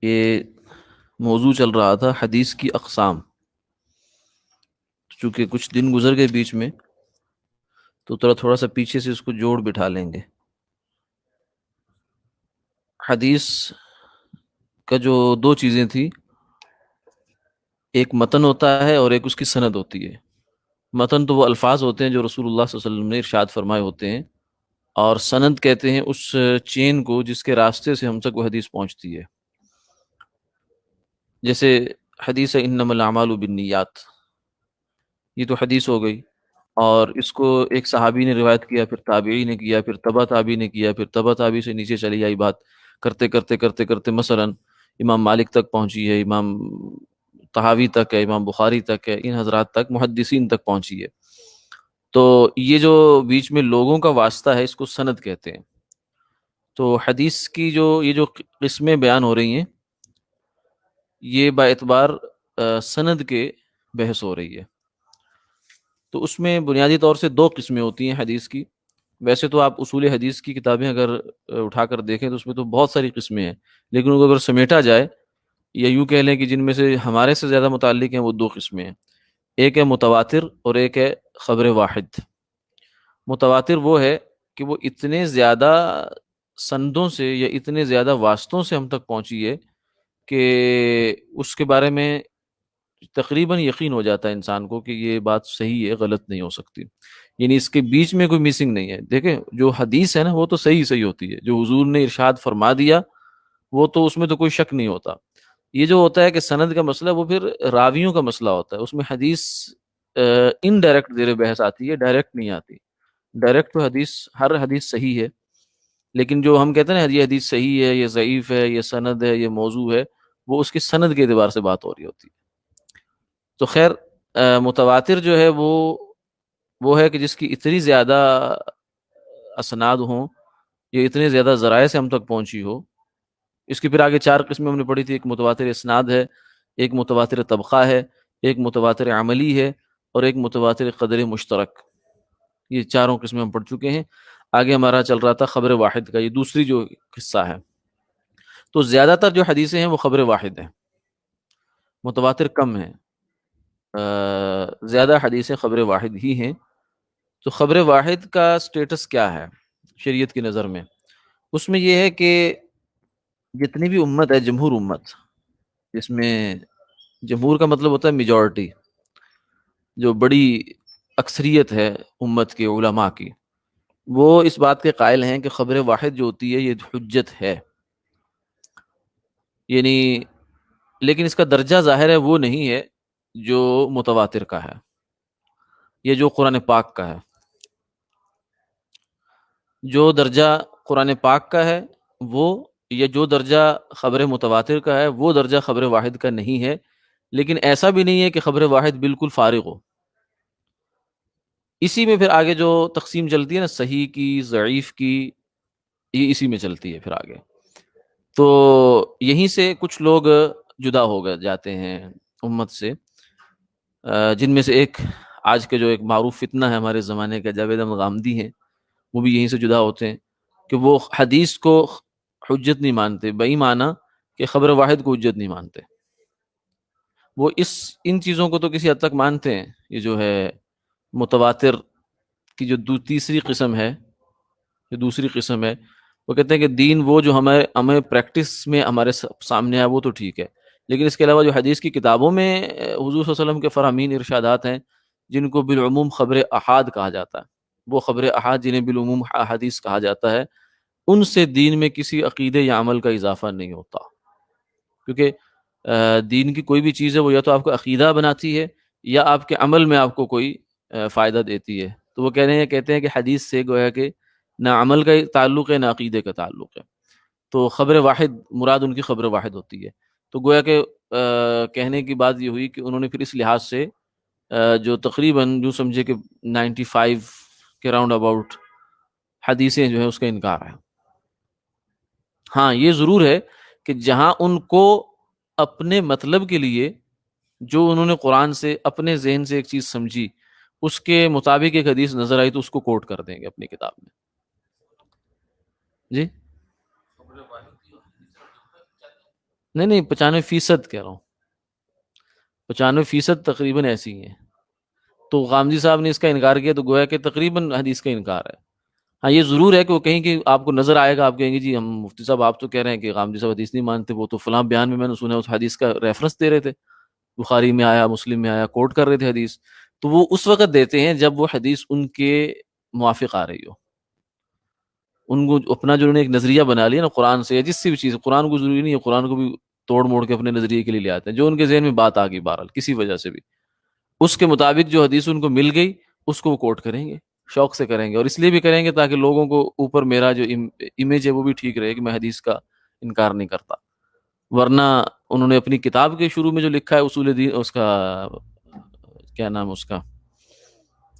یہ موضوع چل رہا تھا حدیث کی اقسام. چونکہ کچھ دن گزر گئے بیچ میں، تو تھوڑا سا پیچھے سے اس کو جوڑ بٹھا لیں گے. حدیث کا جو دو چیزیں تھی، ایک متن ہوتا ہے اور ایک اس کی سند ہوتی ہے. متن تو وہ الفاظ ہوتے ہیں جو رسول اللہ صلی اللہ علیہ وسلم نے ارشاد فرمائے ہوتے ہیں، اور سند کہتے ہیں اس چین کو جس کے راستے سے ہم تک وہ حدیث پہنچتی ہے. جیسے حدیث ہے انما الاعمال بالنیات، یہ تو حدیث ہو گئی. اور اس کو ایک صحابی نے روایت کیا، پھر تابعی نے کیا، پھر تبع تابعی نے کیا، پھر تبع تابعی سے نیچے چلی آئی بات، کرتے کرتے کرتے کرتے مثلا امام مالک تک پہنچی ہے، امام طحاوی تک ہے، امام بخاری تک ہے، ان حضرات تک، محدثین تک پہنچی ہے. تو یہ جو بیچ میں لوگوں کا واسطہ ہے اس کو سند کہتے ہیں. تو حدیث کی یہ جو قسمیں بیان ہو رہی ہیں، یہ با اعتبار سند کے بحث ہو رہی ہے. تو اس میں بنیادی طور سے دو قسمیں ہوتی ہیں حدیث کی. ویسے تو آپ اصول حدیث کی کتابیں اگر اٹھا کر دیکھیں تو اس میں تو بہت ساری قسمیں ہیں، لیکن ان کو اگر سمیٹا جائے یا یوں کہہ لیں کہ جن میں سے ہمارے سے زیادہ متعلق ہیں وہ دو قسمیں ہیں. ایک ہے متواتر اور ایک ہے خبر واحد. متواتر وہ ہے کہ وہ اتنے زیادہ سندوں سے یا اتنے زیادہ واسطوں سے ہم تک پہنچی ہے کہ اس کے بارے میں تقریباً یقین ہو جاتا ہے انسان کو کہ یہ بات صحیح ہے، غلط نہیں ہو سکتی. یعنی اس کے بیچ میں کوئی مسنگ نہیں ہے. دیکھیں جو حدیث ہے نا وہ تو صحیح صحیح ہوتی ہے، جو حضور نے ارشاد فرما دیا وہ تو اس میں تو کوئی شک نہیں ہوتا. یہ جو ہوتا ہے کہ سند کا مسئلہ وہ پھر راویوں کا مسئلہ ہوتا ہے. اس میں حدیث انڈائریکٹ زیر بحث آتی ہے، ڈائریکٹ نہیں آتی. ڈائریکٹ تو ہر حدیث صحیح ہے، لیکن جو ہم کہتے ہیں نا یہ حدیث صحیح ہے، یہ ضعیف ہے، یہ سند ہے، یہ موضوع ہے، وہ اس کی سند کے اعتبار سے بات ہو رہی ہوتی ہے. تو خیر متواتر جو ہے وہ ہے کہ جس کی اتنی زیادہ اسناد ہوں، یہ اتنے زیادہ ذرائع سے ہم تک پہنچی ہو. اس کی پھر آگے چار قسمیں ہم نے پڑھی تھی. ایک متواتر اسناد ہے، ایک متواتر طبقہ ہے، ایک متواتر عملی ہے، اور ایک متواتر قدر مشترک. یہ چاروں قسمیں ہم پڑھ چکے ہیں. آگے ہمارا چل رہا تھا خبر واحد کا، یہ دوسری جو قصہ ہے. تو زیادہ تر جو حدیثیں ہیں وہ خبر واحد ہیں، متواتر کم ہیں. زیادہ حدیثیں خبر واحد ہی ہیں. تو خبر واحد کا سٹیٹس کیا ہے شریعت کی نظر میں؟ اس میں یہ ہے کہ جتنی بھی امت ہے، جمہور امت، جس میں جمہور کا مطلب ہوتا ہے میجورٹی، جو بڑی اکثریت ہے امت کے علماء کی، وہ اس بات کے قائل ہیں کہ خبر واحد جو ہوتی ہے یہ حجت ہے. یعنی لیکن اس کا درجہ ظاہر ہے وہ نہیں ہے جو متواتر کا ہے، یہ جو قرآن پاک کا ہے. جو درجہ قرآن پاک کا ہے وہ، یا جو درجہ خبر متواتر کا ہے وہ درجہ خبر واحد کا نہیں ہے. لیکن ایسا بھی نہیں ہے کہ خبر واحد بالکل فارغ ہو. اسی میں پھر آگے جو تقسیم چلتی ہے نا، صحیح کی، ضعیف کی، یہ اسی میں چلتی ہے پھر آگے. تو یہیں سے کچھ لوگ جدا ہو گئے جاتے ہیں امت سے، جن میں سے ایک آج کے جو ایک معروف فتنہ ہے ہمارے زمانے کا، جاوید احمد غامدی ہیں. وہ بھی یہیں سے جدا ہوتے ہیں کہ وہ حدیث کو حجت نہیں مانتے، بئی معنی کہ خبر واحد کو حجت نہیں مانتے. وہ ان چیزوں کو تو کسی حد تک مانتے ہیں. یہ جو ہے متواتر کی جو تیسری قسم ہے، جو دوسری قسم ہے، وہ کہتے ہیں کہ دین وہ جو ہمیں پریکٹس میں ہمارے سامنے ہے وہ تو ٹھیک ہے، لیکن اس کے علاوہ جو حدیث کی کتابوں میں حضور صلی اللہ علیہ وسلم کے فرامین ارشادات ہیں، جن کو بالعموم خبر احاد کہا جاتا ہے، وہ خبر احاد جنہیں بالعموم احادیث کہا جاتا ہے، ان سے دین میں کسی عقیدے یا عمل کا اضافہ نہیں ہوتا. کیونکہ دین کی کوئی بھی چیز ہے وہ یا تو آپ کو عقیدہ بناتی ہے یا آپ کے عمل میں آپ کو کوئی فائدہ دیتی ہے. تو وہ کہتے ہیں کہ حدیث سے گویا کہ نہ عمل کا تعلق ہے نہ عقیدے کا تعلق ہے. تو خبر واحد مراد ان کی خبر واحد ہوتی ہے. تو گویا کہ کہنے کی بات یہ ہوئی کہ انہوں نے پھر اس لحاظ سے جو تقریباً جو سمجھے کہ 95 کے راؤنڈ اباؤٹ حدیثیں جو ہیں اس کا انکار ہے. ہاں یہ ضرور ہے کہ جہاں ان کو اپنے مطلب کے لیے جو انہوں نے قرآن سے اپنے ذہن سے ایک چیز سمجھی اس کے مطابق ایک حدیث نظر آئی تو اس کو کوٹ کر دیں گے اپنی کتاب میں. جی نہیں نہیں، 95% کہہ رہا ہوں، 95% تقریباً ایسی ہی ہیں. تو غامدی صاحب نے اس کا انکار کیا تو گویا کہ تقریباً حدیث کا انکار ہے. ہاں یہ ضرور ہے کہ وہ کہیں کہ آپ کو نظر آئے گا، آپ کہیں گے جی ہم مفتی صاحب آپ تو کہہ رہے ہیں کہ غامدی صاحب حدیث نہیں مانتے، وہ تو فلاں بیان میں نے سنا اس حدیث کا ریفرنس دے رہے تھے، بخاری میں آیا، مسلم میں آیا، کوٹ کر رہے تھے حدیث. تو وہ اس وقت دیتے ہیں جب وہ حدیث ان کے موافق آ رہی ہو. ان کو اپنا جو انہوں نے ایک نظریہ بنا لیا نا قرآن سے یا جس سے بھی چیز، قرآن کو ضروری نہیں ہے، قرآن کو بھی توڑ موڑ کے اپنے نظریے کے لیے لے آتے ہیں، جو ان کے ذہن میں بات آ گئی بہرحال کسی وجہ سے بھی، اس کے مطابق جو حدیث ان کو مل گئی اس کو وہ کوٹ کریں گے، شوق سے کریں گے، اور اس لیے بھی کریں گے تاکہ لوگوں کو اوپر میرا جو امیج ہے وہ بھی ٹھیک رہے کہ میں حدیث کا انکار نہیں کرتا. ورنہ انہوں نے اپنی کتاب کے شروع میں جو لکھا ہے اصول دین، اس کا کیا نام اس کا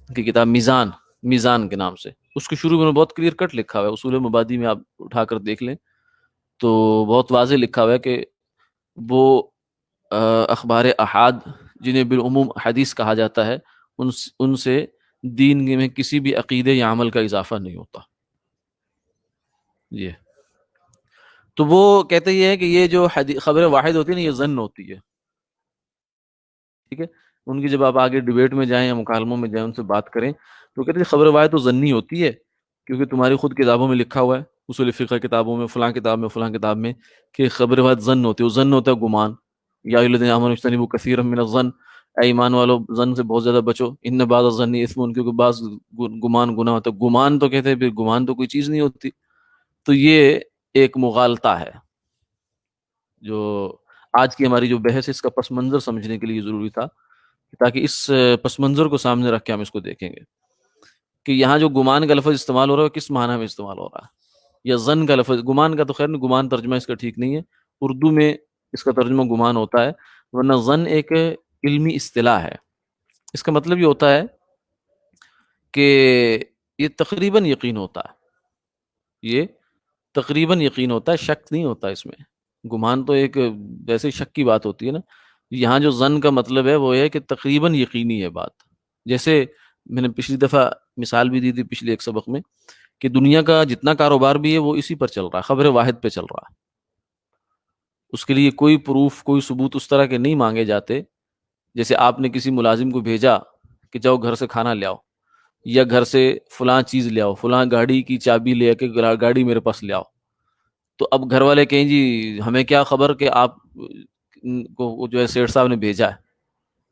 کی کتاب میزان، میزان کے نام سے، اس کے شروع میں بہت کلیئر کٹ لکھا ہوا ہے، اصول مبادی میں آپ اٹھا کر دیکھ لیں تو بہت واضح لکھا ہوا ہے کہ وہ اخبار احاد جنہیں بالعموم حدیث کہا جاتا ہے، ان سے دین میں کسی بھی عقیدے یا عمل کا اضافہ نہیں ہوتا. یہ تو وہ کہتے یہ ہیں کہ یہ جو خبر واحد ہوتی ہے نا، یہ ظن ہوتی ہے. ٹھیک ہے، ان کی جب آپ آگے ڈبیٹ میں جائیں یا مکالموں میں جائیں ان سے بات کریں تو کہتے ہیں خبر واحد تو ظنی ہوتی ہے، کیونکہ تمہاری خود کتابوں میں لکھا ہوا ہے، اصول فقہ کتابوں میں، فلاں کتاب میں، فلاں کتاب میں، کہ خبر واحد ظن ہوتی ہے. وہ ظن ہوتا ہے گمان. یا ایھا الذین آمنوا اجتنبوا کثیرا من الظن، اے ایمان والو ظن سے بہت زیادہ بچو، ان بعض الظن اثم، کیونکہ بعض گمان گناہ ہوتا ہے. گمان تو کہتے ہیں پھر گمان تو کوئی چیز نہیں ہوتی. تو یہ ایک مغالطہ ہے جو آج کی ہماری جو بحث ہے اس کا پس منظر سمجھنے کے لیے ضروری تھا، تاکہ اس پس منظر کو سامنے رکھ کے ہم اس کو دیکھیں گے کہ یہاں جو گمان کا لفظ استعمال ہو رہا ہے کس معنی میں استعمال ہو رہا ہے. یا ظن کا لفظ، گمان کا تو خیر نہیں، گمان ترجمہ اس کا ٹھیک نہیں ہے، اردو میں اس کا ترجمہ گمان ہوتا ہے، ورنہ ظن ایک علمی اصطلاح ہے. اس کا مطلب یہ ہوتا ہے کہ یہ تقریباً یقین ہوتا ہے، یہ تقریباً یقین ہوتا ہے، شک نہیں ہوتا اس میں. گمان تو ایک ویسے شک کی بات ہوتی ہے نا، یہاں جو ظن کا مطلب ہے وہ ہے کہ تقریباً یقینی ہے بات. جیسے میں نے پچھلی دفعہ مثال بھی دی تھی پچھلے ایک سبق میں کہ دنیا کا جتنا کاروبار بھی ہے وہ اسی پر چل رہا ہے، خبر واحد پہ چل رہا ہے. اس کے لیے کوئی پروف، کوئی ثبوت اس طرح کے نہیں مانگے جاتے. جیسے آپ نے کسی ملازم کو بھیجا کہ جاؤ گھر سے کھانا لے آؤ، یا گھر سے فلاں چیز لے آؤ، فلاں گاڑی کی چابی لے کے گاڑی میرے پاس لے آؤ. تو اب گھر والے کہیں جی ہمیں کیا خبر کہ آپ کو جو ہے سیٹھ صاحب نے بھیجا ہے،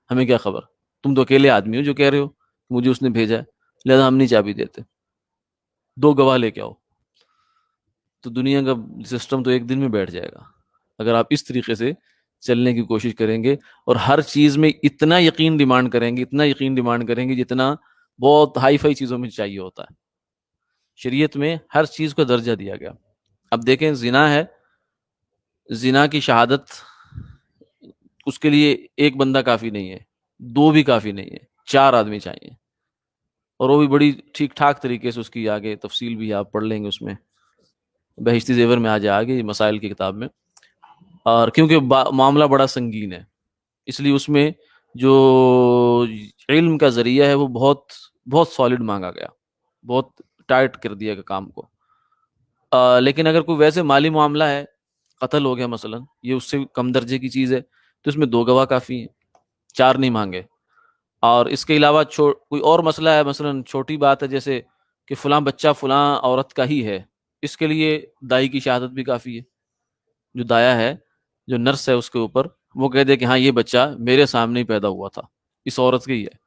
ہمیں کیا خبر، تم تو اکیلے آدمی ہو جو کہہ رہے ہو مجھے اس نے بھیجا ہے، لہذا ہم نہیں چابی دیتے، دو گواہ لے کے آؤ. تو دنیا کا سسٹم تو ایک دن میں بیٹھ جائے گا اگر آپ اس طریقے سے چلنے کی کوشش کریں گے، اور ہر چیز میں اتنا یقین ڈیمانڈ کریں گے، اتنا یقین ڈیمانڈ کریں گے جتنا بہت ہائی فائی چیزوں میں چاہیے ہوتا ہے. شریعت میں ہر چیز کو درجہ دیا گیا. اب دیکھیں زنا ہے، زنا کی شہادت اس کے لیے ایک بندہ کافی نہیں ہے، دو بھی کافی نہیں ہے، چار آدمی چاہیے، اور وہ بھی بڑی ٹھیک ٹھاک طریقے سے. اس کی آگے تفصیل بھی آپ پڑھ لیں گے اس میں، بہشتی زیور میں آج آگے مسائل کی کتاب میں. اور کیونکہ معاملہ بڑا سنگین ہے اس لیے اس میں جو علم کا ذریعہ ہے وہ بہت بہت سالڈ مانگا گیا، بہت ٹائٹ کر دیا گیا کام کو. لیکن اگر کوئی ویسے مالی معاملہ ہے، قتل ہو گیا مثلا، یہ اس سے کم درجے کی چیز ہے، تو اس میں دو گواہ کافی ہیں، چار نہیں مانگے. اور اس کے علاوہ کوئی اور مسئلہ ہے، مثلا چھوٹی بات ہے جیسے کہ فلاں بچہ فلاں عورت کا ہی ہے، اس کے لیے دائی کی شہادت بھی کافی ہے. جو دایا ہے، جو نرس ہے اس کے اوپر، وہ کہہ دے کہ ہاں یہ بچہ میرے سامنے ہی پیدا ہوا تھا، اس عورت کے ہی ہے،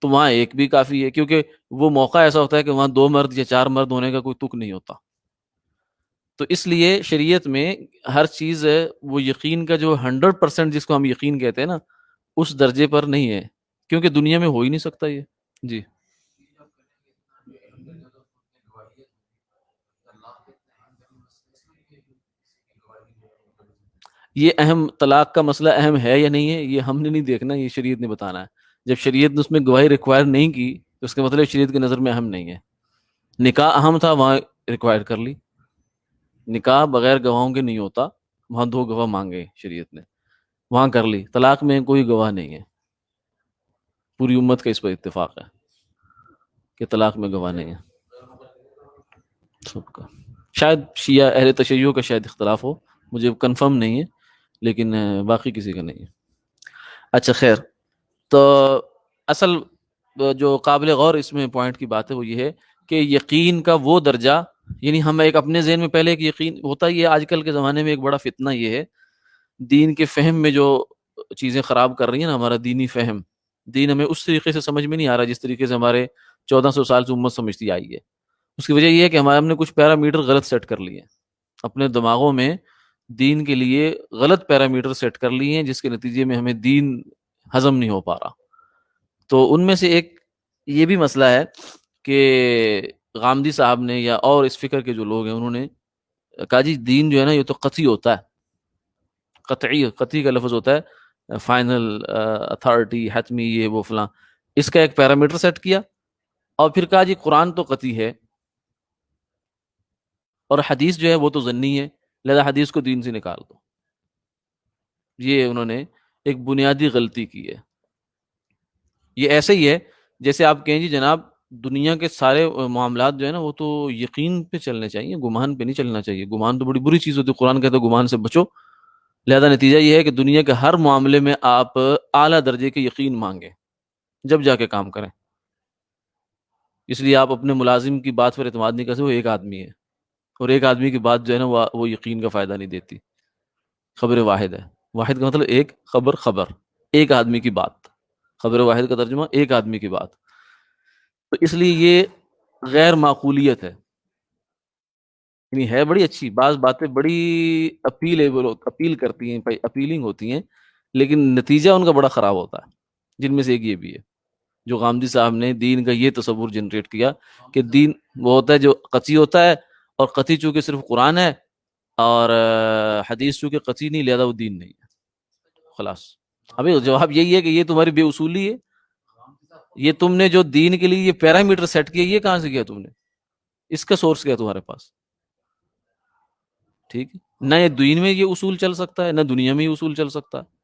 تو وہاں ایک بھی کافی ہے، کیونکہ وہ موقع ایسا ہوتا ہے کہ وہاں دو مرد یا چار مرد ہونے کا کوئی تک نہیں ہوتا. تو اس لیے شریعت میں ہر چیز ہے وہ یقین کا جو 100% جس کو ہم یقین کہتے ہیں نا، اس درجے پر نہیں ہے، کیونکہ دنیا میں ہو ہی نہیں سکتا یہ. جی یہ اہم، طلاق کا مسئلہ اہم ہے یا نہیں ہے یہ ہم نے نہیں دیکھنا، یہ شریعت نے بتانا ہے. جب شریعت نے اس میں گواہی ریکوائر نہیں کی تو اس کا مطلب شریعت کی نظر میں اہم نہیں ہے. نکاح اہم تھا، وہاں ریکوائر کر لی. نکاح بغیر گواہوں کے نہیں ہوتا، وہاں دو گواہ مانگے شریعت نے، وہاں کر لی. طلاق میں کوئی گواہ نہیں ہے، پوری امت کا اس پر اتفاق ہے کہ طلاق میں گواہ نہیں ہے سب کا. شاید شیعہ اہل تشیع کا شاید اختلاف ہو، مجھے کنفرم نہیں ہے، لیکن باقی کسی کا نہیں ہے۔ اچھا خیر، تو اصل جو قابل غور اس میں پوائنٹ کی بات ہے وہ یہ ہے کہ یقین کا وہ درجہ، یعنی ہم ایک اپنے ذہن میں پہلے ایک یقین ہوتا ہی ہے۔ آج کل کے زمانے میں ایک بڑا فتنہ یہ ہے، دین کے فہم میں جو چیزیں خراب کر رہی ہیں نا، ہمارا دینی فہم، دین ہمیں اس طریقے سے سمجھ میں نہیں آ رہا جس طریقے سے ہمارے 1400 سال سے امت سمجھتی آئی ہے۔ اس کی وجہ یہ ہے کہ ہم نے کچھ پیرامیٹر غلط سیٹ کر لیے ہیں اپنے دماغوں میں، دین کے لیے غلط پیرامیٹر سیٹ کر لیے ہیں، جس کے نتیجے میں ہمیں دین ہضم نہیں ہو پا رہا۔ تو ان میں سے ایک یہ بھی مسئلہ ہے کہ غامدی صاحب نے یا اور اس فکر کے جو لوگ ہیں انہوں نے کہا جی دین جو ہے نا یہ تو قطعی ہوتا ہے، قطعی کا لفظ ہوتا ہے فائنل اتھارٹی، حتمی، یہ وہ فلاں، اس کا ایک پیرامیٹر سیٹ کیا، اور پھر کہا جی قرآن تو قطعی ہے اور حدیث جو ہے وہ تو ظنی ہے، لہذا حدیث کو دین سے نکال دو۔ یہ انہوں نے ایک بنیادی غلطی کی ہے۔ یہ ایسے ہی ہے جیسے آپ کہیں جی جناب دنیا کے سارے معاملات جو ہے نا وہ تو یقین پہ چلنے چاہیے، گمان پہ نہیں چلنا چاہیے، گمان تو بڑی بری چیز ہوتی ہے، قرآن کہتا ہے گمان سے بچو۔ لہذا نتیجہ یہ ہے کہ دنیا کے ہر معاملے میں آپ اعلیٰ درجے کے یقین مانگیں جب جا کے کام کریں۔ اس لیے آپ اپنے ملازم کی بات پر اعتماد نہیں کر سکتے، وہ ایک آدمی ہے، اور ایک آدمی کی بات جو ہے نا وہ یقین کا فائدہ نہیں دیتی۔ خبر واحد ہے، واحد کا مطلب ایک، خبر ایک آدمی کی بات، خبر واحد کا ترجمہ ایک آدمی کی بات۔ تو اس لیے یہ غیر معقولیت ہے، یعنی ہے بڑی اچھی، بعض باتیں بڑی اپیل کرتی ہیں، اپیلنگ ہوتی ہیں، لیکن نتیجہ ان کا بڑا خراب ہوتا ہے۔ جن میں سے ایک یہ بھی ہے جو غامدی صاحب نے دین کا یہ تصور جنریٹ کیا کہ دین وہ ہوتا ہے جو قطعی ہوتا ہے، اور قطعی چونکہ صرف قرآن ہے، اور حدیث چونکہ قطعی نہیں، لہذا وہ دین نہیں ہے، خلاص۔ ابھی جواب یہی ہے کہ یہ تمہاری بے اصولی ہے، یہ تم نے جو دین کے لیے یہ پیرامیٹر سیٹ کیا یہ کہاں سے کیا تم نے، اس کا سورس کیا تمہارے پاس؟ ٹھیک ہے، نہ یہ دین میں یہ اصول چل سکتا ہے، نہ دنیا میں یہ اصول چل سکتا ہے۔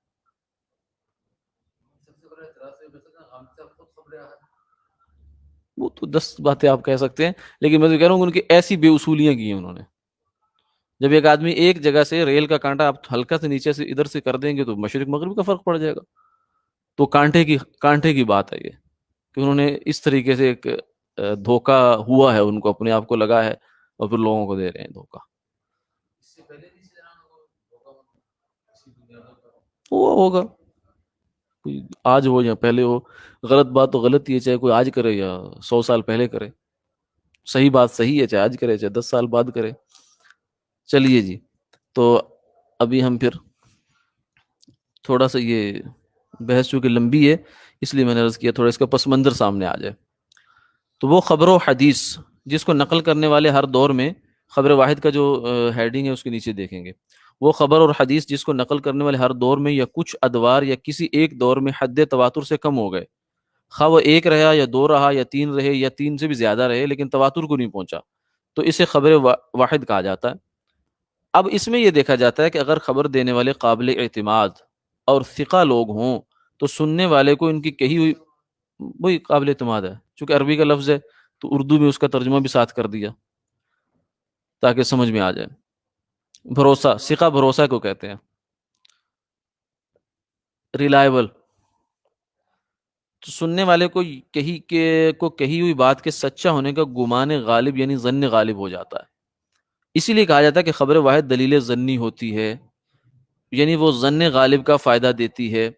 وہ تو 10 باتیں آپ کہہ سکتے ہیں، لیکن میں تو کہہ رہا ہوں ان کی ایسی بے اصولیاں کی ہیں انہوں نے۔ جب ایک آدمی ایک جگہ سے ریل کا کانٹا آپ ہلکا سے نیچے سے ادھر سے کر دیں گے تو مشرق مغرب کا فرق پڑ جائے گا۔ تو کانٹے کی بات ہے یہ، کہ انہوں نے اس طریقے سے ایک دھوکہ ہوا ہے، ان کو اپنے آپ کو لگا ہے، اور پھر لوگوں کو دے رہے ہیں دھوکہ۔ ہوا ہوگا، کوئی آج ہو یا پہلے ہو، غلط بات تو غلط ہی ہے، چاہے کوئی آج کرے یا 100 سال پہلے کرے۔ صحیح بات صحیح ہے، چاہے آج کرے چاہے 10 سال بعد کرے۔ چلیے جی، تو ابھی ہم پھر تھوڑا سا یہ بحث چونکہ لمبی ہے اس لیے میں نے عرض کیا تھوڑا اس کا پس منظر سامنے آ جائے۔ تو وہ خبر و حدیث جس کو نقل کرنے والے ہر دور میں، خبر واحد کا جو ہیڈنگ ہے اس کے نیچے دیکھیں گے، وہ خبر اور حدیث جس کو نقل کرنے والے ہر دور میں یا کچھ ادوار یا کسی ایک دور میں حد تواتر سے کم ہو گئے، خواہ وہ ایک رہا یا دو رہا یا تین رہے یا تین سے بھی زیادہ رہے لیکن تواتر کو نہیں پہنچا، تو اسے خبر واحد کہا جاتا ہے۔ اب اس میں یہ دیکھا جاتا ہے کہ اگر خبر دینے والے قابل اعتماد اور ثقہ لوگ ہوں تو سننے والے کو ان کی کہی ہوئی وہی قابل اعتماد ہے، چونکہ عربی کا لفظ ہے تو اردو میں اس کا ترجمہ بھی ساتھ کر دیا تاکہ سمجھ میں آ جائے۔ بھروسہ، ثقہ بھروسہ کو کہتے ہیں، ریلائبل۔ تو سننے والے کو کہی ہوئی بات کے سچا ہونے کا گمان غالب یعنی ظن غالب ہو جاتا ہے۔ اسی لیے کہا جاتا ہے کہ خبر واحد دلیل ظنی ہوتی ہے، یعنی وہ ظن غالب کا فائدہ دیتی ہے،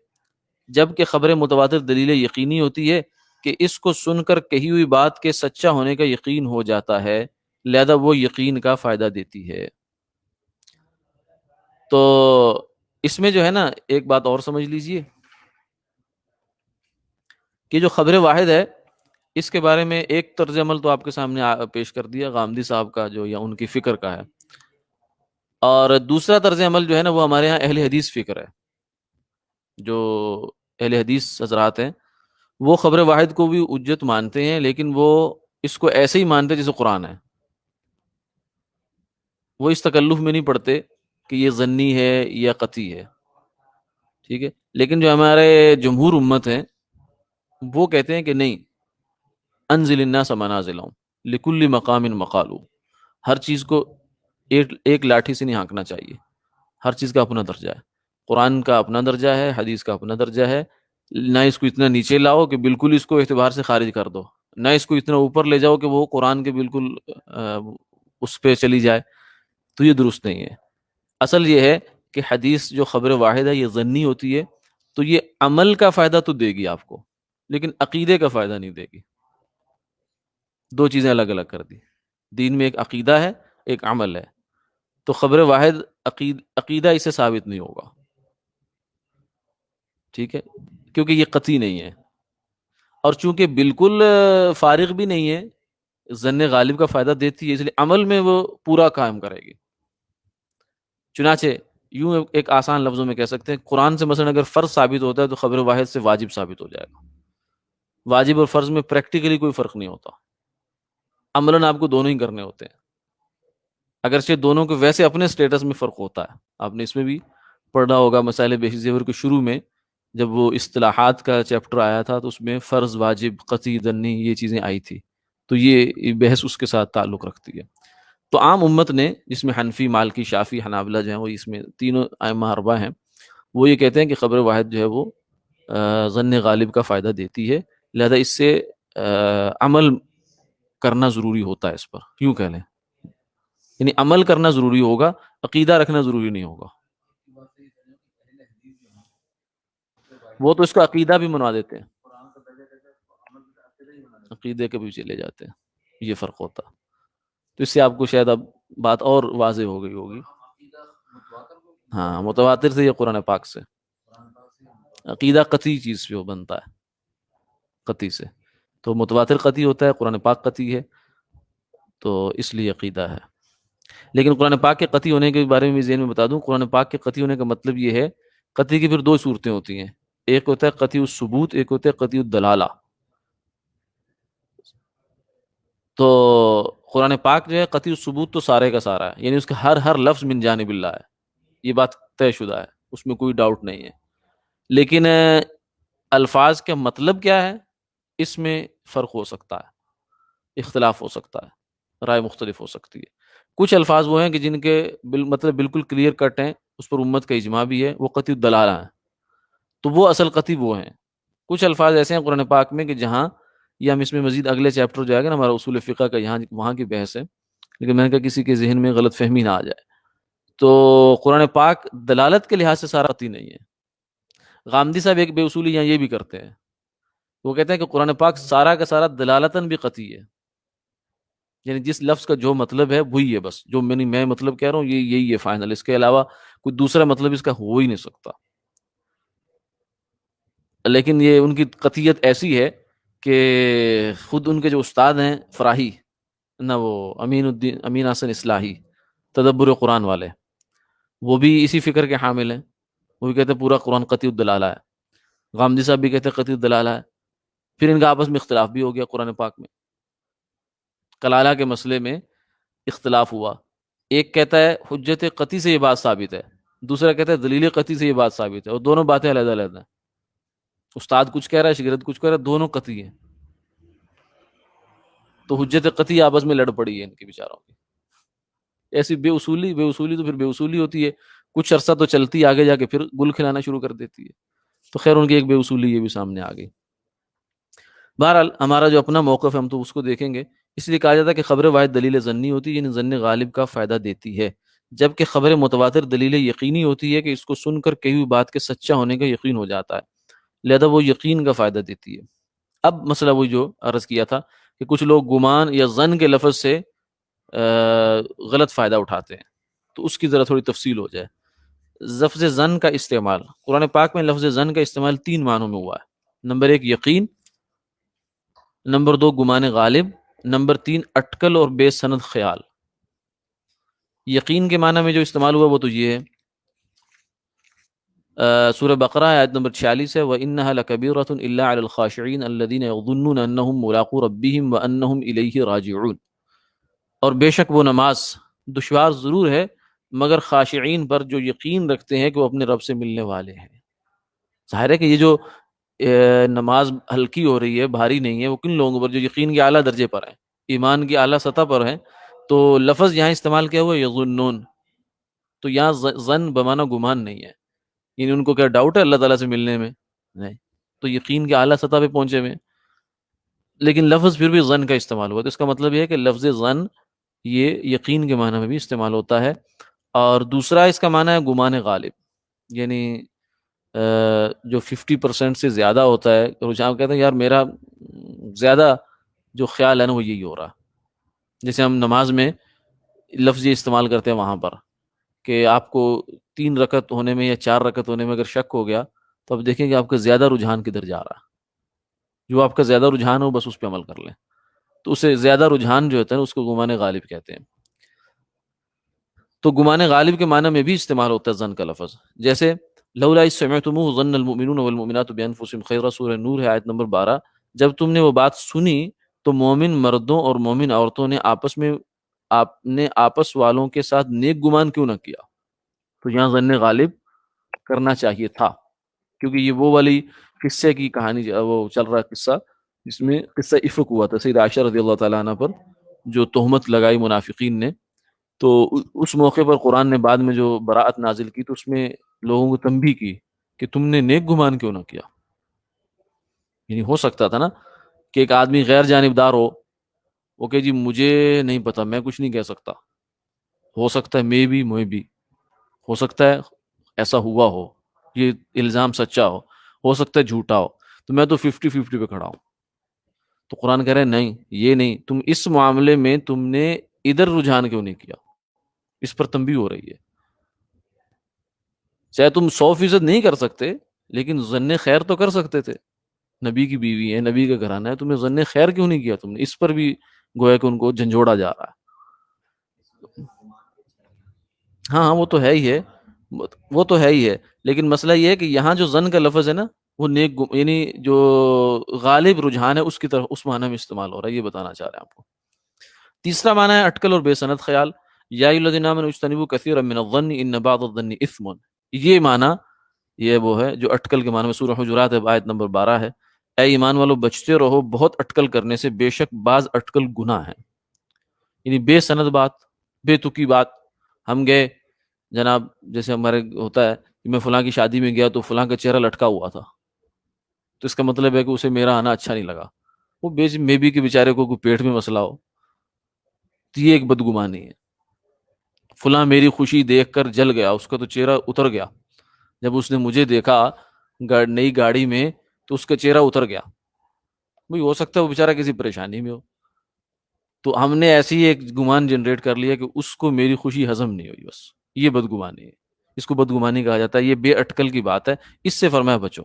جبکہ خبر متواتر دلیل یقینی ہوتی ہے کہ اس کو سن کر کہی ہوئی بات کے سچا ہونے کا یقین ہو جاتا ہے، لہذا وہ یقین کا فائدہ دیتی ہے۔ تو اس میں جو ہے نا ایک بات اور سمجھ لیجئے کہ جو خبر واحد ہے اس کے بارے میں ایک طرز عمل تو آپ کے سامنے پیش کر دیا غامدی صاحب کا جو یا ان کی فکر کا ہے، اور دوسرا طرز عمل جو ہے نا وہ ہمارے ہاں اہل حدیث فکر ہے۔ جو اہل حدیث حضرات ہیں وہ خبر واحد کو بھی حجت مانتے ہیں، لیکن وہ اس کو ایسے ہی مانتے جیسے قرآن ہے، وہ اس تکلف میں نہیں پڑتے کہ یہ ظنی ہے یا قطعی ہے، ٹھیک ہے۔ لیکن جو ہمارے جمہور امت ہیں وہ کہتے ہیں کہ نہیں، انزل الناس منازلہم لکل مقام مقال، ہر چیز کو ایک لاٹھی سے نہیں ہانکنا چاہیے، ہر چیز کا اپنا درجہ ہے۔ قرآن کا اپنا درجہ ہے، حدیث کا اپنا درجہ ہے، نہ اس کو اتنا نیچے لاؤ کہ بالکل اس کو اعتبار سے خارج کر دو، نہ اس کو اتنا اوپر لے جاؤ کہ وہ قرآن کے بالکل اس پہ چلی جائے، تو یہ درست نہیں ہے۔ اصل یہ ہے کہ حدیث جو خبر واحد ہے یہ ظنی ہوتی ہے، تو یہ عمل کا فائدہ تو دے گی آپ کو، لیکن عقیدے کا فائدہ نہیں دے گی۔ دو چیزیں الگ الگ کر دی، دین میں ایک عقیدہ ہے، ایک عمل ہے، تو خبر واحد عقیدہ اسے ثابت نہیں ہوگا، ٹھیک ہے، کیونکہ یہ قطعی نہیں ہے، اور چونکہ بالکل فارغ بھی نہیں ہے، ظن غالب کا فائدہ دیتی ہے، اس لیے عمل میں وہ پورا قائم کرے گی۔ چنانچہ یوں ایک آسان لفظوں میں کہہ سکتے ہیں، قرآن سے مثلا اگر فرض ثابت ہوتا ہے تو خبر واحد سے واجب ثابت ہو جائے گا۔ واجب اور فرض میں پریکٹیکلی کوئی فرق نہیں ہوتا، عملاً آپ کو دونوں ہی کرنے ہوتے ہیں، اگرچہ دونوں کے ویسے اپنے سٹیٹس میں فرق ہوتا ہے۔ آپ نے اس میں بھی پڑھا ہوگا مسائل بیسک زیور کے شروع میں، جب وہ اصطلاحات کا چیپٹر آیا تھا تو اس میں فرض، واجب، قطعی، ظنی یہ چیزیں آئی تھی، تو یہ بحث اس کے ساتھ تعلق رکھتی ہے۔ تو عام امت نے، جس میں حنفی، مالکی، شافی، حنابلہ جو ہیں، وہ اس میں تینوں ائمہ اربعہ ہیں، وہ یہ کہتے ہیں کہ خبر واحد جو ہے وہ ظن غالب کا فائدہ دیتی ہے، لہذا اس سے عمل کرنا ضروری ہوتا ہے اس پر، یوں کہہ لیں، یعنی عمل کرنا ضروری ہوگا، عقیدہ رکھنا ضروری نہیں ہوگا۔ وہ تو اس کا عقیدہ بھی منوا دیتے ہیں، عقیدے کے بھی چلے جاتے ہیں، یہ فرق ہوتا۔ تو اس سے آپ کو شاید اب بات اور واضح ہو گئی ہوگی۔ ہاں، متواتر سے یا قرآن پاک سے، عقیدہ قطعی چیز سے بنتا ہے، قطعی سے، تو متواتر قطعی ہوتا ہے، قرآن پاک قطعی ہے، تو اس لیے عقیدہ ہے۔ لیکن قرآن پاک کے قطعی ہونے کے بارے میں بھی ذہن میں بتا دوں، قرآن پاک کے قطعی ہونے کا مطلب یہ ہے، قطعی کی پھر دو صورتیں ہوتی ہیں، ایک ہوتا ہے قطعی الثبوت، ایک ہوتا ہے قطعی الدلالہ۔ تو قرآن پاک جو ہے قطعی الثبوت تو سارے کا سارا ہے، یعنی اس کا ہر لفظ من جانب اللہ ہے، یہ بات طے شدہ ہے، اس میں کوئی ڈاؤٹ نہیں ہے۔ لیکن الفاظ کا مطلب کیا ہے، اس میں فرق ہو سکتا ہے، اختلاف ہو سکتا ہے، رائے مختلف ہو سکتی ہے۔ کچھ الفاظ وہ ہیں کہ جن کے مطلب بالکل کلیئر کٹ ہیں، اس پر امت کا اجماع بھی ہے، وہ قطعی الدلالہ ہیں، تو وہ اصل قطعی وہ ہیں۔ کچھ الفاظ ایسے ہیں قرآن پاک میں کہ جہاں، یہ ہم اس میں مزید اگلے چیپٹر جو آئے گا نا ہمارا اصول فقہ کا، یہاں وہاں کی بحث ہے، لیکن میں نے کہا کسی کے ذہن میں غلط فہمی نہ آ جائے، تو قرآن پاک دلالت کے لحاظ سے سارا قطعی نہیں ہے۔ غامدی صاحب ایک بے اصولی یہاں یہ بھی کرتے ہیں، وہ کہتے ہیں کہ قرآن پاک سارا کا سارا دلالتاً بھی قطعی ہے، یعنی جس لفظ کا جو مطلب ہے وہی ہے، بس جو میں مطلب کہہ رہا ہوں یہ یہی ہے فائنل، اس کے علاوہ کوئی دوسرا مطلب اس کا ہو ہی نہیں سکتا۔ لیکن یہ ان کی قطعیت ایسی ہے کہ خود ان کے جو استاد ہیں فراہی، نہ وہ امین حسن اصلاحی، تدبر قرآن والے، وہ بھی اسی فکر کے حامل ہیں، وہ بھی کہتے ہیں پورا قرآن قطعی الدلالہ ہے، غامدی صاحب بھی کہتے ہیں قطعی الدلالہ ہے۔ پھر ان کا آپس میں اختلاف بھی ہو گیا، قرآن پاک میں کلالہ کے مسئلے میں اختلاف ہوا، ایک کہتا ہے حجت قطعی سے یہ بات ثابت ہے، دوسرا کہتا ہے دلیل قطعی سے یہ بات ثابت ہے، اور دونوں باتیں علیحدہ علیحدہ ہیں، استاد کچھ کہہ رہا ہے، شاگرد کچھ کہہ رہا ہے، دونوں قطعی ہیں، تو حجت قطعی آپس میں لڑ پڑی ہے ان کے بیچاروں کی۔ ایسی بے اصولی تو پھر بے اصولی ہوتی ہے، کچھ عرصہ تو چلتی، آگے جا کے پھر گل کھلانا شروع کر دیتی ہے، تو خیر ان کی ایک بے اصولی یہ بھی سامنے آ گئی۔ بہرحال ہمارا جو اپنا موقف ہے ہم تو اس کو دیکھیں گے، اس لیے کہا جاتا ہے کہ خبر واحد دلیل ظنی ہوتی ہے، یعنی ظن غالب کا فائدہ دیتی ہے، جبکہ خبر متواتر دلیل یقینی ہوتی ہے کہ اس کو سن کر کئی ہوئی بات کے سچا ہونے کا یقین ہو جاتا ہے، لہذا وہ یقین کا فائدہ دیتی ہے۔ اب مسئلہ وہی جو عرض کیا تھا کہ کچھ لوگ گمان یا ظن کے لفظ سے غلط فائدہ اٹھاتے ہیں، تو اس کی ذرا تھوڑی تفصیل ہو جائے۔ لفظ ظن کا استعمال قرآن پاک میں، لفظ ظن کا استعمال تین معنوں میں ہوا ہے، نمبر ایک یقین، نمبر دو گمان غالب، نمبر تین اٹکل اور بے سند خیال۔ یقین کے معنی میں جو استعمال ہوا وہ تو یہ ہے، سورہ بقرہ آیت نمبر 46 ہے، وَإِنَّهَا لَكَبِيرَةٌ إِلَّا عَلَى الْخَاشِعِينَ الَّذِينَ يَظُنُّونَ أَنَّهُمْ مُلَاقُو رَبِّهِمْ وَأَنَّهُمْ إِلَيْهِ راجعون، اور بے شک وہ نماز دشوار ضرور ہے مگر خاشعین پر جو یقین رکھتے ہیں کہ وہ اپنے رب سے ملنے والے ہیں۔ ظاہر ہے کہ یہ جو نماز ہلکی ہو رہی ہے، بھاری نہیں ہے، وہ کن لوگوں پر جو یقین کے اعلیٰ درجے پر ہیں، ایمان کی اعلیٰ سطح پر ہیں، تو لفظ یہاں استعمال کیا ہوا ہے یظنون، تو یہاں ظن بمعنی گمان نہیں ہے، یعنی ان کو کیا ڈاؤٹ ہے اللہ تعالیٰ سے ملنے میں؟ نہیں، تو یقین کے اعلیٰ سطح پہ پہنچے ہوئے ہیں۔ لیکن لفظ پھر بھی ظن کا استعمال ہوا، تو اس کا مطلب یہ ہے کہ لفظ ظن یہ یقین کے معنی میں بھی استعمال ہوتا ہے۔ اور دوسرا اس کا معنی ہے گمان غالب، یعنی جو 50% سے زیادہ ہوتا ہے رجحان، کہتے ہیں یار میرا زیادہ جو خیال ہے نا وہ یہی ہو رہا۔ جیسے ہم نماز میں لفظ یہ استعمال کرتے ہیں وہاں پر کہ آپ کو 3 رکعت ہونے میں یا 4 رکعت ہونے میں اگر شک ہو گیا تو آپ دیکھیں کہ آپ کا زیادہ رجحان کدھر جا رہا ہے، جو آپ کا زیادہ رجحان ہو بس اس پہ عمل کر لیں، تو اسے زیادہ رجحان جو ہوتا ہے نا اس کو گمان غالب کہتے ہیں۔ تو گمان غالب کے معنی میں بھی استعمال ہوتا ہے ظن کا لفظ، جیسے لولا اذ سمعتموہ ظن المؤمنون والمؤمنات بانفسهم خیرا، سورہ نور ہے آیت نمبر 12۔ جب تم نے وہ بات سنی تو مومن مردوں اور مومن عورتوں نے آپس والوں کے ساتھ نیک گمان کیوں نہ کیا؟ تو یہاں ظن غالب کرنا چاہیے تھا، کیونکہ یہ وہ والی قصے کی کہانی وہ چل رہا قصہ جس میں قصہ افک ہوا تھا سید عائشہ رضی اللہ تعالیٰ عنہ پر، جو تہمت لگائی منافقین نے، تو اس موقع پر قرآن نے بعد میں جو براءت نازل کی تو اس میں لوگوں کو تنبیہ کی کہ تم نے نیک گمان کیوں نہ کیا۔ یعنی ہو سکتا تھا نا کہ ایک آدمی غیر جانبدار ہو، وہ کہ جی مجھے نہیں پتا، میں کچھ نہیں کہہ سکتا، ہو سکتا ہے میں بھی ہو سکتا ہے ایسا ہوا ہو، یہ الزام سچا ہو سکتا ہے جھوٹا ہو، تو میں تو 50-50 پہ کھڑا ہوں۔ تو قرآن کہہ رہے ہیں نہیں، یہ نہیں، تم اس معاملے میں تم نے ادھر رجحان کیوں نہیں کیا، اس پر تنبیہ ہو رہی ہے۔ چاہے تم 100% نہیں کر سکتے لیکن ظن خیر تو کر سکتے تھے، نبی کی بیوی ہے، نبی کا گھرانہ ہے، تمہیں ظن خیر کیوں نہیں کیا تم نے؟ اس پر بھی گویا کہ ان کو جھنجھوڑا جا رہا ہے۔ ہاں وہ تو ہے ہی ہے، وہ تو ہے ہی ہے، لیکن مسئلہ یہ ہے کہ یہاں جو ظن کا لفظ ہے نا وہ یعنی جو غالب رجحان ہے اس کی طرف، اس معنی میں استعمال ہو رہا ہے، یہ بتانا چاہ رہے ہیں آپ کو۔ تیسرا معنی ہے اٹکل اور بے سند خیال، یا ایھا الذین آمنوا اجتنبوا کثیرا من الظن ان بعض الظن اثم، یہ معنی یہ وہ ہے جو اٹکل کے معنی میں سورہ حجرات آیت نمبر 12 ہے، اے ایمان والو بچتے رہو بہت اٹکل کرنے سے، بے شک بعض اٹکل گناہ ہے۔ یعنی بے سند بات، بے تکی بات، ہم گئے جناب، جیسے ہمارے ہوتا ہے کہ میں فلاں کی شادی میں گیا تو فلاں کا چہرہ لٹکا ہوا تھا، تو اس کا مطلب ہے کہ اسے میرا آنا اچھا نہیں لگا، وہ میں بھی کہ بیچارے کو کوئی پیٹ میں مسئلہ ہو، تو یہ ایک بدگمانی ہے۔ فلاں میری خوشی دیکھ کر جل گیا، اس کا تو چہرہ اتر گیا، جب اس نے مجھے دیکھا نئی گاڑی میں تو اس کا چہرہ اتر گیا، بھئی ہو سکتا ہے وہ بیچارہ کسی پریشانی میں ہو، تو ہم نے ایسی ایک گمان جنریٹ کر لیا کہ اس کو میری خوشی ہضم نہیں ہوئی، بس یہ بدگمانی ہے، اس کو بدگمانی کہا جاتا ہے، یہ بے اٹکل کی بات ہے، اس سے فرمایا بچو۔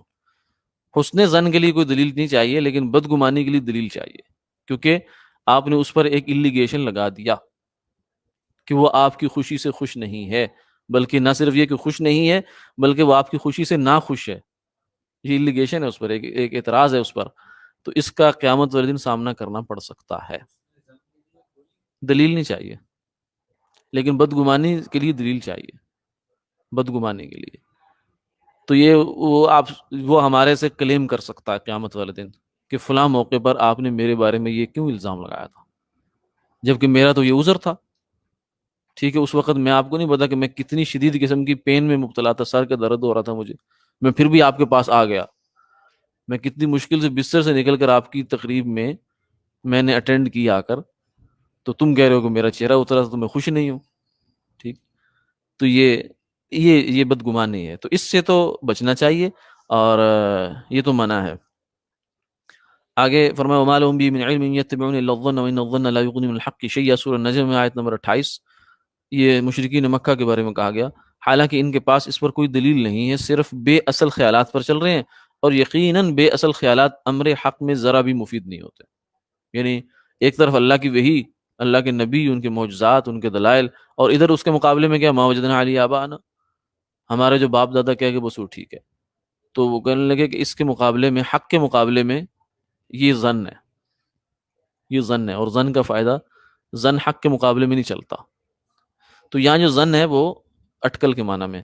حسن زن کے لیے کوئی دلیل نہیں چاہیے لیکن بدگمانی کے لیے دلیل چاہیے، کیونکہ آپ نے اس پر ایک ایلیگیشن لگا دیا کہ وہ آپ کی خوشی سے خوش نہیں ہے، بلکہ نہ صرف یہ کہ خوش نہیں ہے بلکہ وہ آپ کی خوشی سے ناخوش ہے، یہ ایلیگیشن ہے اس پر، ایک اعتراض ہے اس پر، تو اس کا قیامت والے دن سامنا کرنا پڑ سکتا ہے۔ دلیل نہیں چاہیے لیکن بدگمانی کے لیے دلیل چاہیے، بدگمانی کے لیے، تو یہ وہ ہمارے سے کلیم کر سکتا ہے قیامت والے دن کہ فلاں موقع پر آپ نے میرے بارے میں یہ کیوں الزام لگایا تھا، جبکہ میرا تو یہ عذر تھا۔ ٹھیک ہے، اس وقت میں آپ کو نہیں پتا کہ میں کتنی شدید قسم کی پین میں مبتلا تھا، سر کا درد ہو رہا تھا مجھے، میں پھر بھی آپ کے پاس آ گیا، میں کتنی مشکل سے بستر سے نکل کر آپ کی تقریب میں نے اٹینڈ کی آ کر، تو تم کہہ رہے ہو کہ میرا چہرہ اترا تھا تو میں خوش نہیں ہوں۔ ٹھیک، تو یہ بدگمانی ہے، تو اس سے تو بچنا چاہیے، اور یہ تو منع ہے۔ آگے فرمایا وما لهم به من علم يتبعون الا الظن وان الظن لا يغني من الحق شيئا، سورہ نجم میں آیت نمبر 28، یہ مشرکین مکہ کے بارے میں کہا گیا، حالانکہ ان کے پاس اس پر کوئی دلیل نہیں ہے، صرف بے اصل خیالات پر چل رہے ہیں، اور یقیناً بے اصل خیالات امر حق میں ذرا بھی مفید نہیں ہوتے۔ یعنی ایک طرف اللہ کی وحی، اللہ کے نبی، ان کے معجزات، ان کے دلائل، اور ادھر اس کے مقابلے میں کیا، ما وجدنا علی آباءنا، ہمارے جو باپ دادا کہہ کہ بس وہ ٹھیک ہے، تو وہ کہنے لگے کہ اس کے مقابلے میں، حق کے مقابلے میں یہ ظن ہے، یہ ظن ہے، اور ظن کا فائدہ ظن حق کے مقابلے میں نہیں چلتا۔ تو یہاں جو ظن ہے وہ اٹکل کے معنی میں،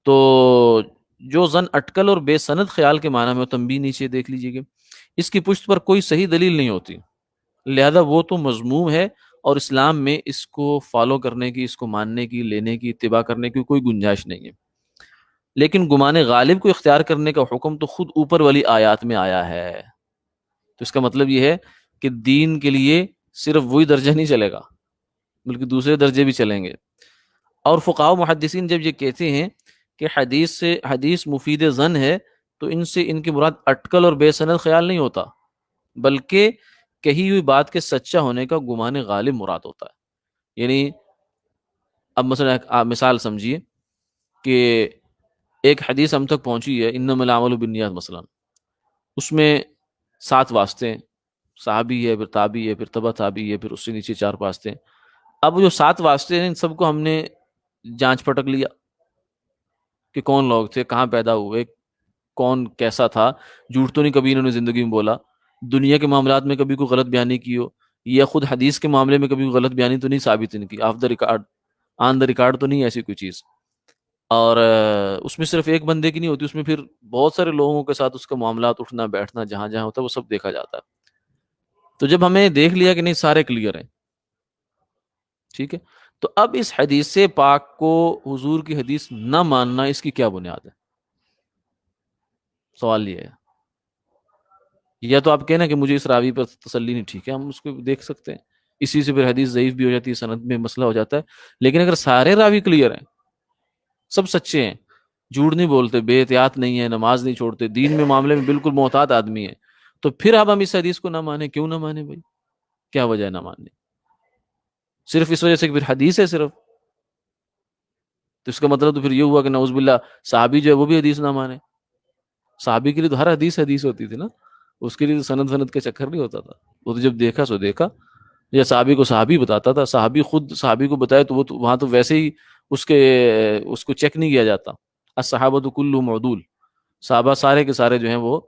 تو جو ظن اٹکل اور بے سند خیال کے معنی میں، وہ تنبیہ نیچے دیکھ لیجئے گا، اس کی پشت پر کوئی صحیح دلیل نہیں ہوتی، لہذا وہ تو مذموم ہے، اور اسلام میں اس کو فالو کرنے کی، اس کو ماننے کی، لینے کی، اتباع کرنے کی کوئی گنجائش نہیں ہے۔ لیکن گمان غالب کو اختیار کرنے کا حکم تو خود اوپر والی آیات میں آیا ہے. تو اس کا مطلب یہ ہے کہ دین کے لیے صرف وہی درجہ نہیں چلے گا بلکہ دوسرے درجے بھی چلیں گے. اور فقہاء و محدثین جب یہ کہتے ہیں کہ حدیث مفید ظن ہے تو ان سے ان کی مراد اٹکل اور بے سند خیال نہیں ہوتا، بلکہ کہی ہوئی بات کے سچا ہونے کا گمان غالب مراد ہوتا ہے. یعنی اب مثلا آپ مثال سمجھیے کہ ایک حدیث ہم تک پہنچی ہے انما الاعمال بالنیات مثلا، اس میں 7 واسطے ہیں، صحابی ہے، پھر تابعی ہے، پھر تبع تابعی ہے، پھر اس سے نیچے 4 واسطے ہیں. اب جو 7 واسطے ہیں ان سب کو ہم نے جانچ پٹک لیا کہ کون لوگ تھے، کہاں پیدا ہوئے، کون کیسا تھا، جھوٹ تو نہیں کبھی انہوں نے زندگی میں بولا، دنیا کے معاملات میں کبھی کوئی غلط بیانی کی ہو، یا خود حدیث کے معاملے میں کبھی کوئی غلط بیانی تو نہیں ثابت ان کی، of the record, on the record تو نہیں ایسی کوئی چیز. اور اس میں صرف ایک بندے کی نہیں ہوتی، اس میں پھر بہت سارے لوگوں کے ساتھ اس کا معاملات، اٹھنا بیٹھنا، جہاں جہاں ہوتا ہے وہ سب دیکھا جاتا ہے. تو جب ہمیں دیکھ لیا کہ نہیں سارے کلیئر ہیں، ٹھیک ہے، تو اب اس حدیث پاک کو حضور کی حدیث نہ ماننا اس کی کیا بنیاد ہے؟ سوال یہ ہے. یا تو آپ کہنا کہ مجھے اس راوی پر تسلی نہیں، ٹھیک ہے، ہم اس کو دیکھ سکتے ہیں، اسی سے پھر حدیث ضعیف بھی ہو جاتی ہے، سند میں مسئلہ ہو جاتا ہے. لیکن اگر سارے راوی کلیئر ہیں، سب سچے ہیں، جھوٹ نہیں بولتے، بے احتیاط نہیں ہے، نماز نہیں چھوڑتے، دین میں معاملے میں بالکل محتاط آدمی ہے، تو پھر اب ہم اس حدیث کو نہ مانیں؟ کیوں نہ مانیں بھائی؟ کیا وجہ ہے نہ ماننے؟ صرف اس وجہ سے کہ پھر حدیث ہے صرف؟ تو اس کا مطلب تو پھر یہ ہوا کہ نعوذ باللہ صحابی جو ہے وہ بھی حدیث نہ مانے. صحابی کے لیے تو ہر حدیث حدیث ہوتی تھی نا، اس کے لیے تو سند فند کا چکر نہیں ہوتا تھا. وہ تو جب دیکھا سو دیکھا، یا صحابی کو صحابی بتاتا تھا، صحابی خود صحابی کو بتائے تو وہ تو وہاں تو ویسے ہی اس کو چیک نہیں کیا جاتا. الصحابۃ کلھم عدول، صحابہ سارے کے سارے جو ہیں وہ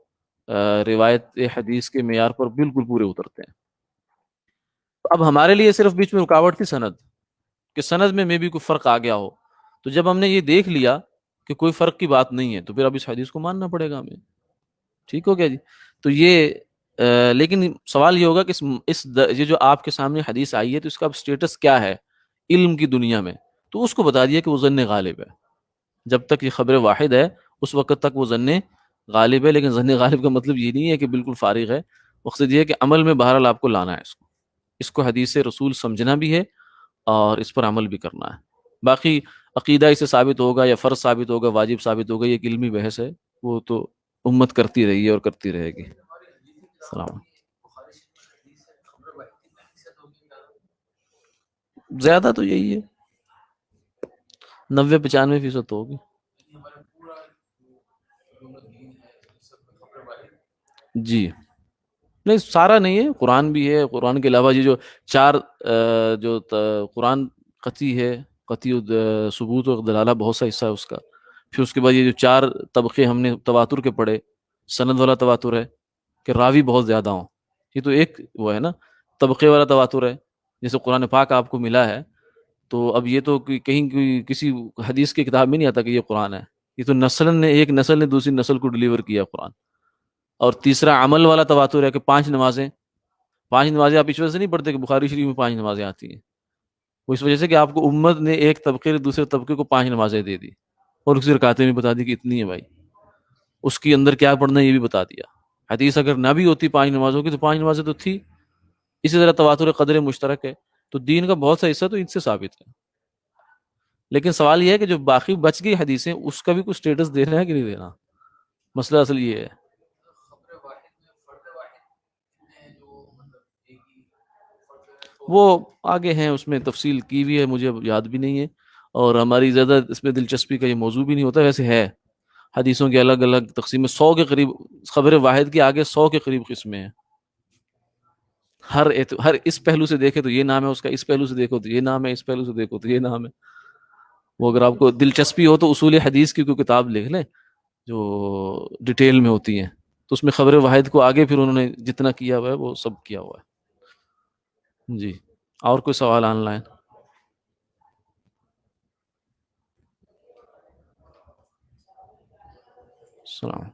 روایت حدیث کے معیار پر بالکل پورے اترتے ہیں. تو اب ہمارے لیے صرف بیچ میں رکاوٹ تھی سند، کہ سند میں بھی کوئی فرق آ گیا ہو. تو جب ہم نے یہ دیکھ لیا کہ کوئی فرق کی بات نہیں ہے تو پھر اب اس حدیث کو ماننا پڑے گا ہمیں. ٹھیک ہو گیا جی. تو یہ لیکن سوال یہ ہوگا کہ یہ جو آپ کے سامنے حدیث آئی ہے تو اس کا اب سٹیٹس کیا ہے علم کی دنیا میں؟ تو اس کو بتا دیا کہ وہ ظن غالب ہے. جب تک یہ خبر واحد ہے اس وقت تک وہ ظن غالب ہے. لیکن ظن غالب کا مطلب یہ نہیں ہے کہ بالکل فارغ ہے، مقصد یہ ہے کہ عمل میں بہرحال آپ کو لانا ہے اس کو حدیث رسول سمجھنا بھی ہے اور اس پر عمل بھی کرنا ہے. باقی عقیدہ اسے ثابت ہوگا یا فرض ثابت ہوگا، واجب ثابت ہوگا، یہ ایک علمی بحث ہے، وہ تو امت کرتی رہی ہے اور کرتی رہے گی. السلام. زیادہ تو یہی ہے، 90-95% تو ہوگی. جی نہیں، سارا نہیں ہے، قرآن بھی ہے. قرآن کے علاوہ یہ جو 4 قرآن قطعی ہے، قطعی ثبوت اور دلالہ بہت سا حصہ ہے اس کا. پھر اس کے بعد یہ جو 4 طبقے ہم نے تواتر کے پڑھے، سند والا تواتر ہے کہ راوی بہت زیادہ ہوں، یہ تو ایک وہ ہے نا. طبقے والا تواتر ہے، جیسے قرآن پاک آپ کو ملا ہے تو اب یہ تو کہیں کسی حدیث کی کتاب میں نہیں آتا کہ یہ قرآن ہے. یہ تو ایک نسل نے دوسری نسل کو ڈیلیور کیا قرآن. اور تیسرا عمل والا تواتر ہے کہ 5 نمازیں. 5 نمازیں آپ اس وجہ سے نہیں پڑھتے کہ بخاری شریف میں 5 نمازیں آتی ہیں، وہ اس وجہ سے کہ آپ کو امت نے ایک طبقے نے دوسرے طبقے کو 5 نمازیں دے دی اور اسی رکعتیں بھی بتا دی کہ اتنی ہے بھائی، اس کے اندر کیا پڑھنا ہے یہ بھی بتا دیا. حدیث اگر نہ بھی ہوتی 5 نمازوں کی تو 5 نمازیں تو تھی. اسی طرح تواتر قدر مشترک ہے. تو دین کا بہت سا حصہ تو ان سے ثابت ہے. لیکن سوال یہ ہے کہ جو باقی بچ گئی حدیثیں اس کا بھی کچھ سٹیٹس دینا ہے کہ نہیں دینا، مسئلہ اصل یہ ہے. وہ آگے ہیں، اس میں تفصیل کی بھی ہے، مجھے یاد بھی نہیں ہے، اور ہماری زیادہ اس میں دلچسپی کا یہ موضوع بھی نہیں ہوتا. ویسے ہے حدیثوں کے الگ الگ تقسیم، 100 کے قریب، خبر واحد کے آگے 100 کے قریب قسمیں ہیں. ہر اس پہلو سے دیکھے تو یہ نام ہے اس کا، اس پہلو سے دیکھو تو یہ نام ہے، اس پہلو سے دیکھو تو یہ نام ہے. وہ اگر آپ کو دلچسپی ہو تو اصول حدیث کی کوئی کتاب لکھ لیں جو ڈیٹیل میں ہوتی ہیں، تو اس میں خبر واحد کو آگے پھر انہوں نے جتنا کیا ہوا ہے وہ سب کیا ہوا ہے. جی اور کوئی سوال آن لائن؟ السلام.